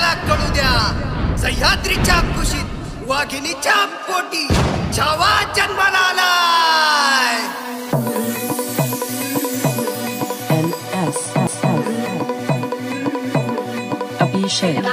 जगाला कळू द्या, सह्याद्रीच्या कुशीत वाघिणीच्या पोटी छावा जन्माला आलाय. अभिषेक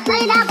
Thank you.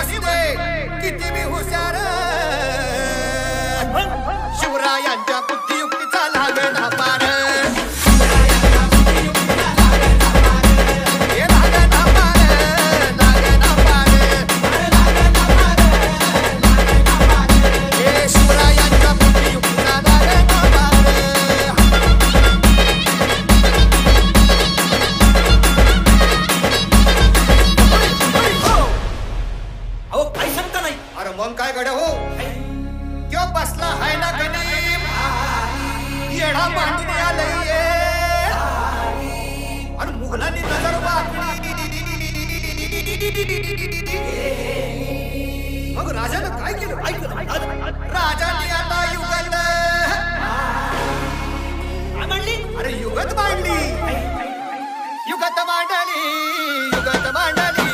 असू दे किती मी हुशार, शिवरायांच्या बुद्धियुक्तीचा लागेना पार. मग काय गड्या हो त्यो बसला हाय ना गणिम येडा मांडून आलंय आणि मुघलांनी नजर वाकली. मग राजानं काय केलं? राजाने आता युगत अरे युगत मांडली, युगत मांडली, युगत मांडली.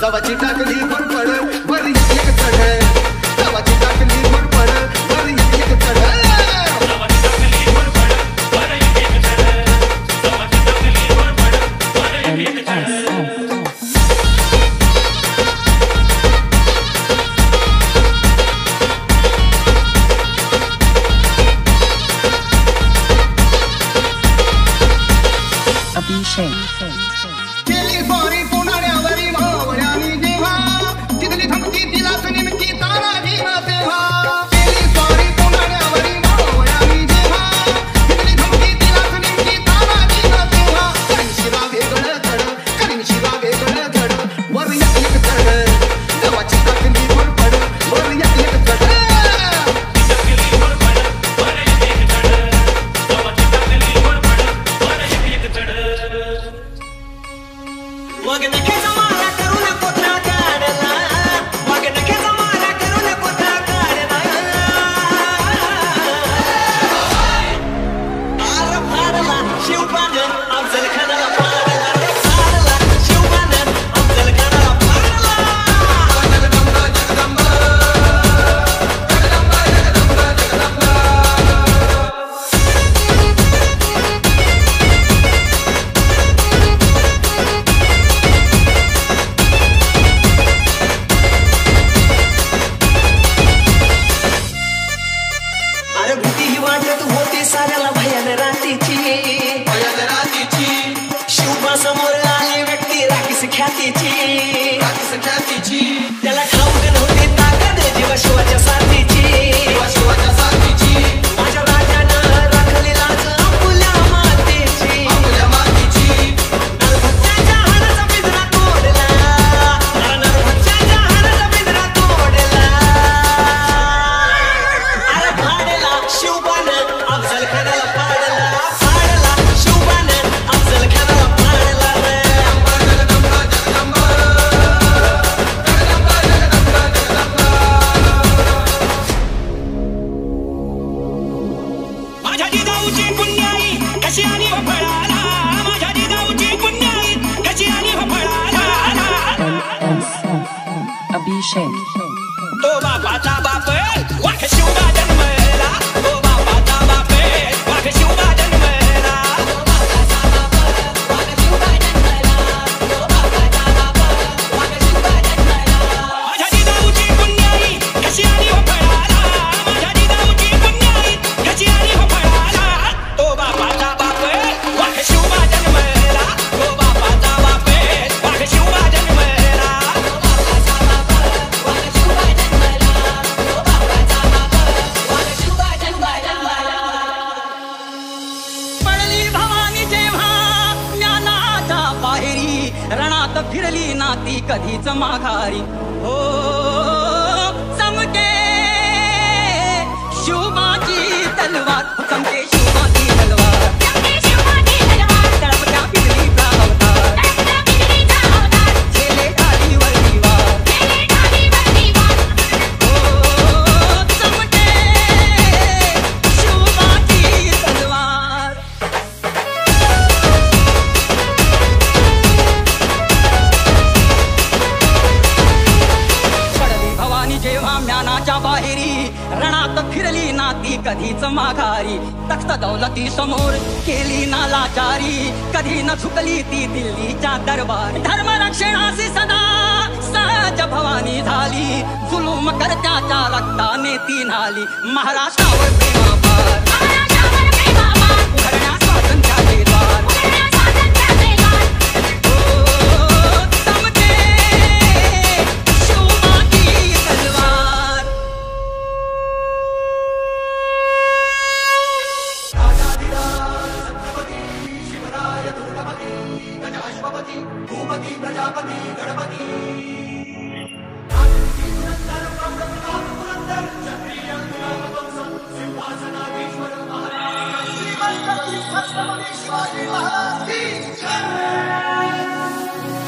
जवाची टाकली भरपड वर एक चढ, जवाची टाकली भरपड वर एक चढ. अभिषेक केली सॉरी पुण्यावरी मावळ्यानी जेव्हा तिथली धमकी तिला नेमकी तानाजी ना तेव्हा. केली सॉरी पुण्यावरी मावळ्यानी जेव्हा तिथली धमकी तिला नेमकी तानाजी ना तेव्हा. करीन शिरा वेगळं धड, करीन शिरा वेगळं धड वर एक चढ, जवाची टाकली भरपड वर एक चढ. त्याला ठाऊक नव्हती ताकद जीवा शिवाच्या साथीची, माझ्या राजानं राखली लाज आपुल्या मातेची. नरभक्षाच्या हाडाचा पिंजरा तोडला, नरभक्षाच्या हाडाचा पिंजरा तोडला. अरे भाडला शिवबानं अफजल खानाला पाडला, पाडला शिवबानं अफजल खानाला पाडला रे. माझ्या जिजाऊची पुण्याई कशी आणि फळाला, माझ्या जिजाऊची पुण्याई कशी आणि फळाला. अभिषेक तो बापाचा बाप वाघ शिवबा जन्मला, तो बापाचा बाप वाघ शिवबा जन्मला. माझ्या जिजाऊची पुण्याई कशी आणि फळाला, माझ्या जिजाऊची पुण्याई कशी आणि फळाला. तो बापाचा बाप वाघ शिवबा जन्मला, तो बापाचा बाप वाघ शिवबा जन्मला. कधीच माघारी हो चमके शिवबाची तलवार चमके शिवबाची तलवार तळपत्या बिजलीचा अवतार झेले ढालीवर दिवार हो चमके शिवबाची तलवार पडली भवानी जेव्हा म्यानाच्या बाहेरी रणात फिरली ना ती कधीच माघारी तख्त दौलती समोर केली ना लाचारी कधी न झुकली ती दिल्लीच्या दरबार धर्मरक्षणाशी सदा सहज भवानी झाली जुलूम करत्याच्या रक्ताने ती न्हाली महाराष्ट्रावर प्रेमापार उघडण्या स्वातंत्र्याचे द्वार हो चमके शिवबाची तलवार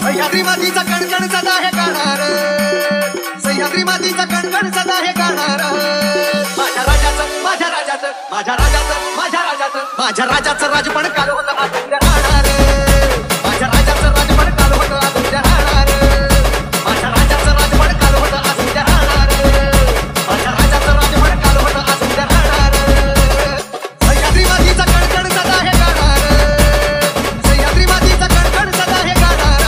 सह्याद्री मातीचा कणकण सदा हे गाणार सह्याद्री मातीचा कणकण सदा हे गाणार माझ्या राजाचं माझ्या राजाचं माझ्या राजाचं माझ्या राजाचं माझ्या राजाचं राजपण काल होतं आज उद्या राहणार माझ्या राजाचं राजपण काल होतं आज उद्या राहणार माझ्या राजाचं राजपण काल होतं आज उद्या राहणार माझ्या राजाचं राजपण काल होतं आज उद्या राहणार सह्याद्री मातीचा कणकण सदा हे गाणार सह्याद्री मातीचा कणकण सदा हे गाणार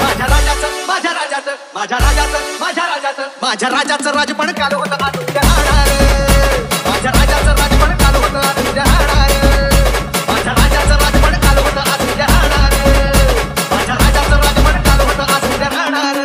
माझ्या राजाचं माझ्या राजाचं माझ्या राजाचं माझ्या राजाचं माझ्या राजाचं राजपण काल होतं आज उद्या राहणार माझ्या राजाचं राजपण काल होतं आज उद्या राहणार माझ्या राजाचं राजपण काल होतं आज उद्या राहणार माझ्या राजाचं राजपण काल होतं आज उद्या राहणार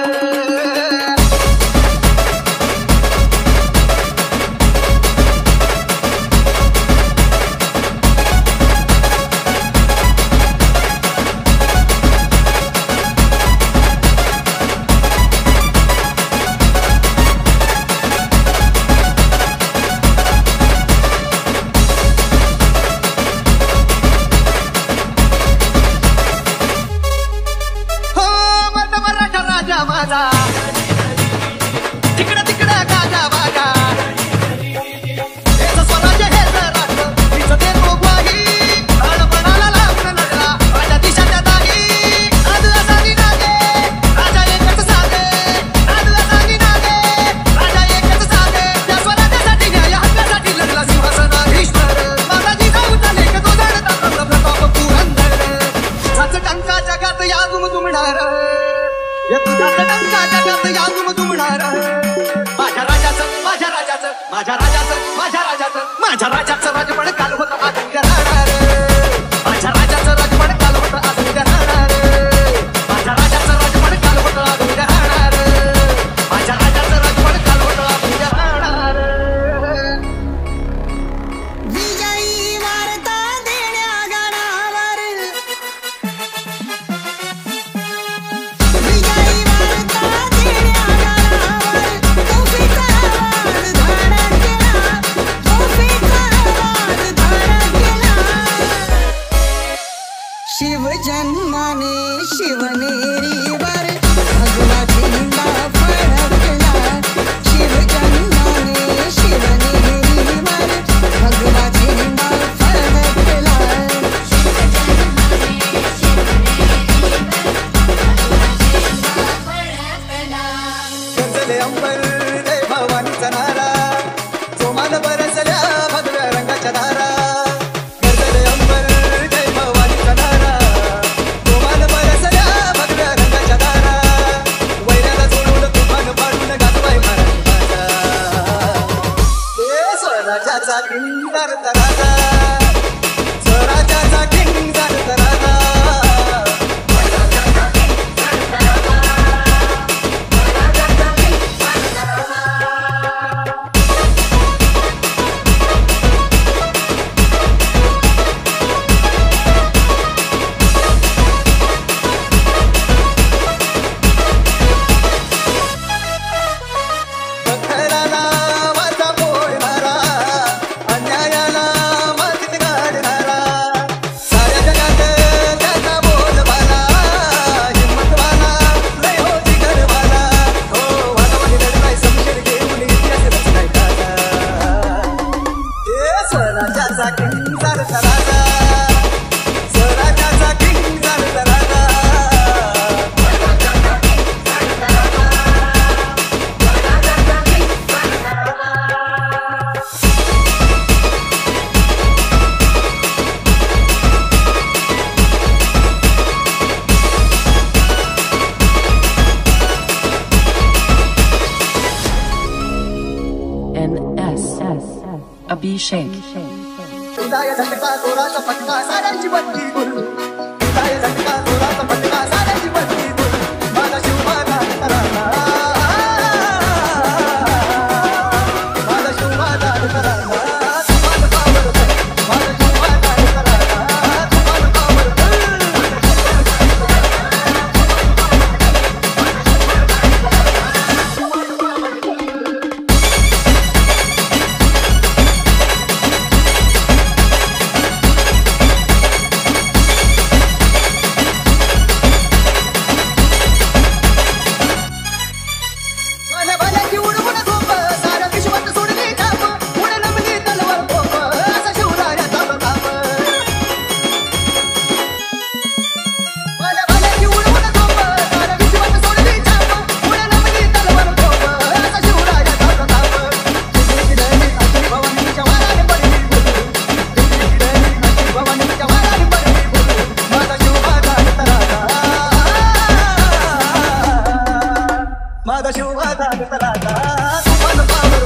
माझ्या राजाचं राजपण काल होतं आज उद्या राहणार माझ्या राजाचं राजपण काल होतं आज उद्या राहणार माझ्या राजाचं राजपण काल होतं आज उद्या राहणार माझ्या राजाचं राजपण काल होतं आज उद्या राहणार विजयी वार्ता देण्या गडावर विजयी वार्ता देण्या गडावर तोफेचा आवाज धाडा केला तोफेचा आवाज धाडा केला शिवजन्माने शिवनेरीवर भगवा झेंडा फडकला शिवजन्माने शिवनेरीवर भगवा झेंडा फडकला गंजले अंबर रे भवानीचा नारा जोमाला बरसल्या भगव्या रंगाच्या धारा गंजले अंबर रे भवानीचा नारा जोमाला बरसल्या भगव्या रंगाच्या धारा वैऱ्याला जोडून तुफान पाडून गाजवाय मराठी भाषा हे स्वराज्याचा किंगार तराजा स्वराज्याचा किंगार तराजा Abhishek. उदाय झटका जोराचा फटका साऱ्यांची बत्ती गुरु उदाय झटका जोराचा फटका साऱ्यांची बत्ती गुरु माझा शिव माझा तराना माझा शिव माझा तराना तुम्हाला पावर माझा शिव माझा तराना तुम्हाला पावर माझ्या बाल्याची उडवून झोप साऱ्या विश्वात सोडली छाप पुढे नमली तलवार तोप असा शिवरायाचा प्रताप माझ्या बाल्याची उडवून झोप साऱ्या विश्वात सोडली छाप पुढे नमली तलवार तोप असा शिवरायाचा प्रताप दिल्ली अशी भवानीच्या वाराने पडली बोलू दिल्ली अशी भवानीच्या वाराने पडली बोलू माझा शिव माझा तराना माझा शिव माझा तराना तुम्हाला पावर